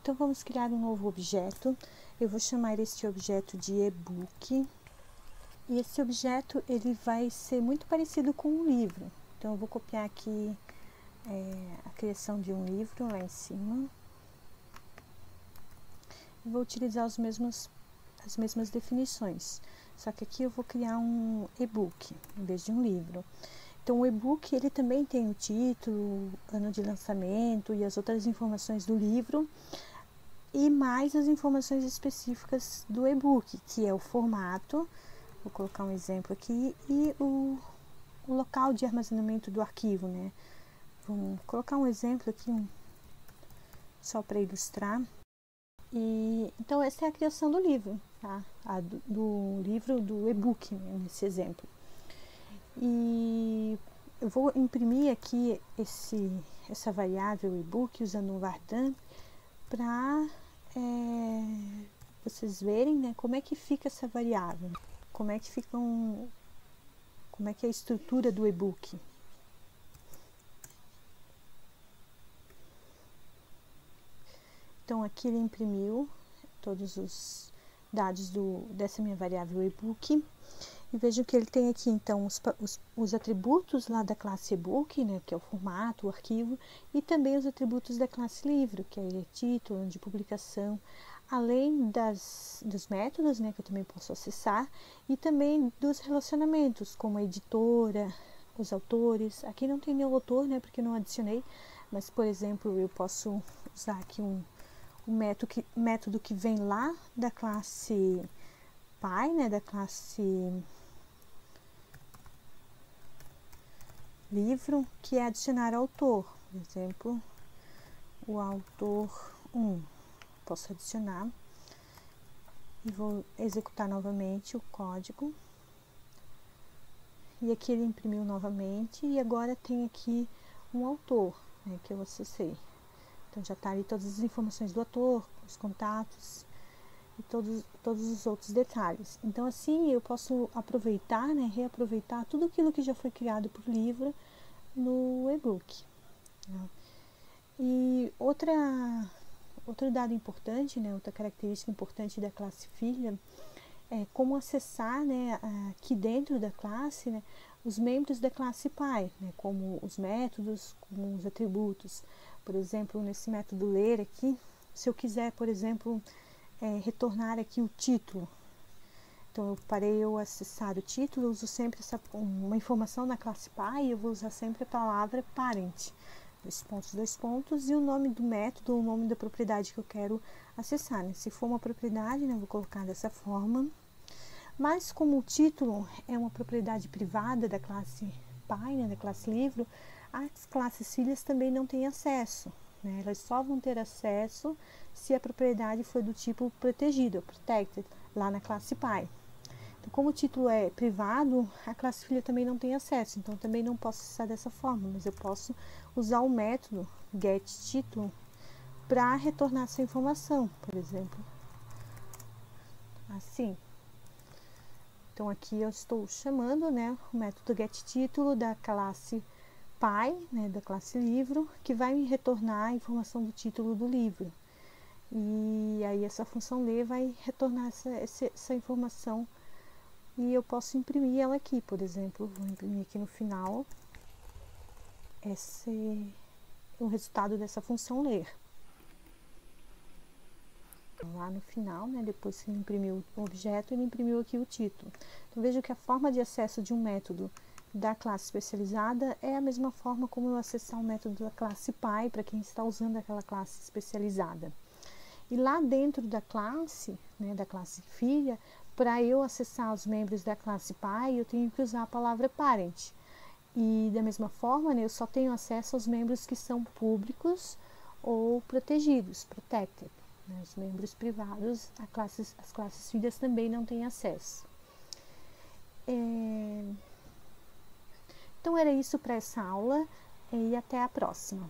Então, vamos criar um novo objeto. Eu vou chamar este objeto de e-book. E esse objeto, ele vai ser muito parecido com um livro. Então, eu vou copiar aqui a criação de um livro lá em cima. vou utilizar as mesmas definições, só que aqui eu vou criar um e-book em vez de um livro. Então, o e-book ele também tem o título, ano de lançamento e as outras informações do livro, e mais as informações específicas do e-book, que é o formato, vou colocar um exemplo aqui, e o local de armazenamento do arquivo, né? Vamos colocar um exemplo aqui, só para ilustrar. E, então, essa é a criação do livro, tá? Do livro, do e-book, né, nesse exemplo. E eu vou imprimir aqui essa variável e-book usando um Vardan para vocês verem, né, como é que fica essa variável, como é que é a estrutura do e-book. Então aqui ele imprimiu todos os dados dessa minha variável e-book. E vejam que ele tem aqui, então, os atributos lá da classe e-book, né, que é o formato, o arquivo, e também os atributos da classe livro, que é título, de publicação, além dos métodos, né, que eu também posso acessar, e também dos relacionamentos, como a editora, os autores. Aqui não tem nenhum autor, né, porque eu não adicionei, mas, por exemplo, eu posso usar aqui um método que vem lá da classe pai, né, da classe livro, que é adicionar autor. Por exemplo, o autor 1. Posso adicionar e vou executar novamente o código. E aqui ele imprimiu novamente e agora tem aqui um autor, né, que eu acessei. Então já está ali todas as informações do autor, os contatos e todos os outros detalhes. Então assim eu posso aproveitar, né, reaproveitar tudo aquilo que já foi criado por livro no e-book. Né? E outro dado importante, né, outra característica importante da classe filha é como acessar, né, aqui dentro da classe, né, os membros da classe pai, né, como os métodos, como os atributos. Por exemplo, nesse método ler aqui, se eu quiser, por exemplo, retornar aqui o título. Então, para eu acessar o título, eu uso sempre uma informação na classe pai, eu vou usar sempre a palavra parent, dois pontos, e o nome do método, o nome da propriedade que eu quero acessar. Né? Se for uma propriedade, né, eu vou colocar dessa forma. Mas como o título é uma propriedade privada da classe pai, né, da classe livro, as classes filhas também não têm acesso. Né? Elas só vão ter acesso se a propriedade for do tipo protegido, protected, lá na classe pai. Então, como o título é privado, a classe filha também não tem acesso, então também não posso acessar dessa forma, mas eu posso usar o método getTítulo para retornar essa informação, por exemplo, assim. Então aqui eu estou chamando, né, o método getTítulo da classe pai, né, da classe livro, que vai me retornar a informação do título do livro. E aí essa função ler vai retornar essa informação e eu posso imprimir ela aqui, por exemplo, vou imprimir aqui no final o resultado dessa função ler. Lá no final, né, depois que ele imprimiu o objeto, ele imprimiu aqui o título. Então veja que a forma de acesso de um método da classe especializada é a mesma forma como eu acessar o método da classe pai para quem está usando aquela classe especializada. E lá dentro da classe, né, da classe filha, para eu acessar os membros da classe pai, eu tenho que usar a palavra parent. E da mesma forma, né, eu só tenho acesso aos membros que são públicos ou protegidos, protected. Né, os membros privados, as classes filhas também não têm acesso. Então era isso para essa aula e até a próxima.